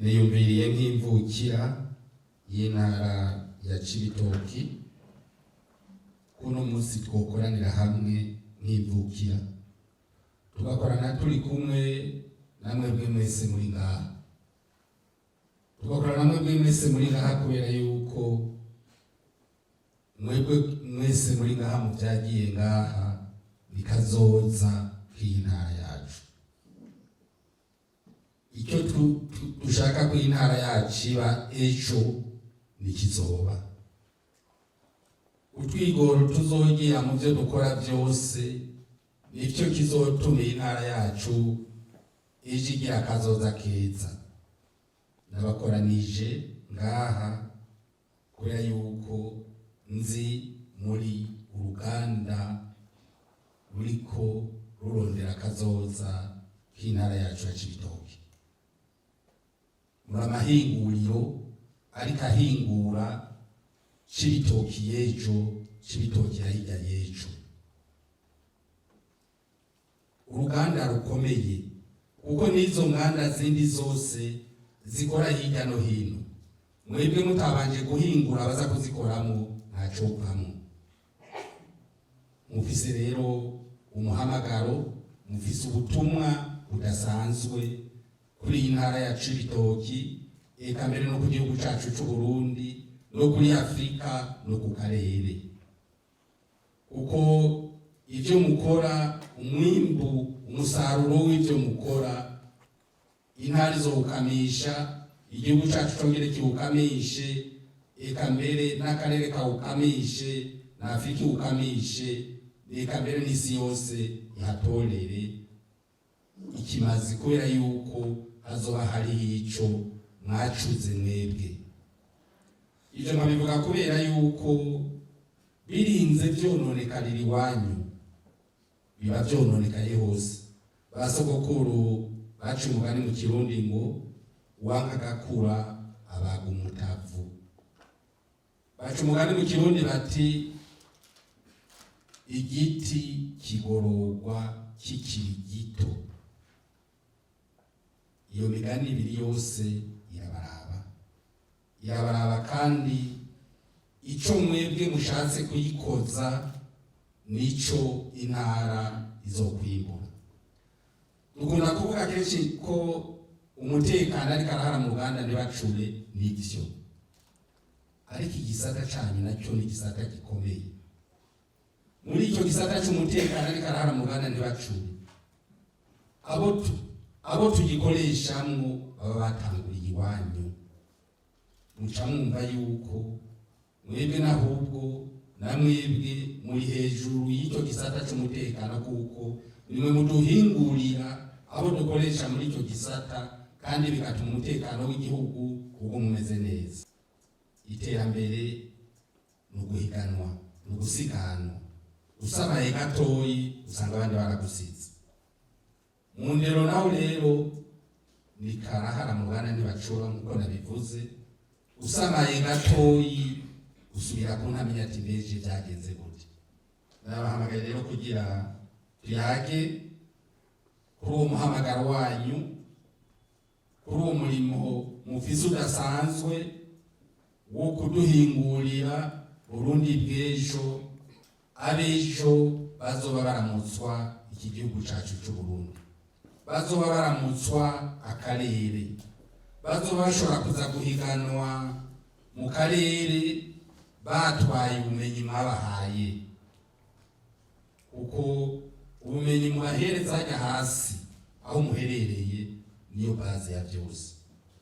niyumviriye nk'imvukira y'intara ya Cibitoki kuno munsi twokoranira hamwe nk'imvukira tugakorana turi kumwe namwe mwese muri ngaha, tugakorana namwe mwese muri ngaha kubera yuko mwebwe mwese muri ngaha muvyagiye ngaha bikazoza kw'intara yacu. Icyo dushaka ko intara yacu iba ejo nikizoba. Utwigoro tuzogira mu byo dukora byose nicyo kizotuma intara yacu ejo igira akazoza keza. Nabakoranije ngaha kubera yuko nzi muri uruganda ruriko rurondera akazoza k'intara yacu ya Cibitoki. Muri amahinguriro ariko ahingura Cibitoki y'ejo, Cibitoki ya hirya y'ejo. Uruganda rukomeye kuko n'izo nganda zindi zose zikora hirya no hino, mwebwe mutabanje guhingura baza kuzikoramo ntaco upamwo. Mufise rero umuhamagaro, mufise ubutumwa budasanzwe kuri intara ya Cibitoki, eka mbere no ku gihugu cacu c'u Burundi, no kuri Afrika, no ku karere. Kuko ivyo mukora, umwimbu, umusaruro w'ivyo mukora, intara izowukamisha, igihugu cacu congere kiwukamishe, eka mbere n'akarere kawukamishe, na Afrika iwukamishe, eka mbere n'isi yose ihatorere ikimazi, kubera yuko hazoba hariho ico mwacuze mwebwe. Ivyo nkabivuga kubera yuko birinze vyononekarira iwanyu biba vyononekaye hose. Basogokuru baca umugani mu Kirundi ngo uwanka gakura abaga umutavu. Baca umugani mu Kirundi bati igiti kigororwa kikiri gito. Iyo migani ibiri yose irabaraba kandi ico mwebwe mushatse kuyikoza nico intara izokwimbura. Dukunda kuvuga kenshi ko umutekano ariko arahara mu Ruganda ntibacure, n'ivyo, ariko igisata canyu nacyo ni igisata gikomeye. Muri icyo gisata c'umutekano ariko arahara mu Ruganda ntibacure, abo tugikoreshamwo baba batanguriye iwanyu. Muca mwumva yuko mwebwe n'ahubwo namwebwe muri hejuru y'icyo gisata c'umutekano, kuko nimwe muduhingurira abo dukoresha muri icyo gisata, kandi bigatuma umutekano w'igihugu uba umeze neza. Iterambere ni uguhiganwa, ni ugusiganwa. Usamaye gatoyi usanga abandi baragusize. Mu ndero naho rero ni karahara mu Ruganda ntibacura nk'uko nabivuze. Usamaye gatoyi usubira ku ntamenya ati mbeje byagenze gute. Nabahamagaye rero kugira tuyage kuri uwo muhamagaro wanyu, kuri uwo murimo mufise udasanzwe wo kuduhingurira Burundi bw'ejo, abejo bazoba baramutswa iki gihugu cacu c'u Burundi, bazoba baramutswa akarere, bazoba bashobora kuza guhiganwa mu karere batwaye ubumenyi mwabahaye. Kuko ubumenyi mubahereza hajya hasi aho muherereye niyo baze ya byose.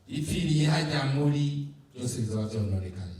Ipfiriye hajya muri byose bizoba vyononekaye.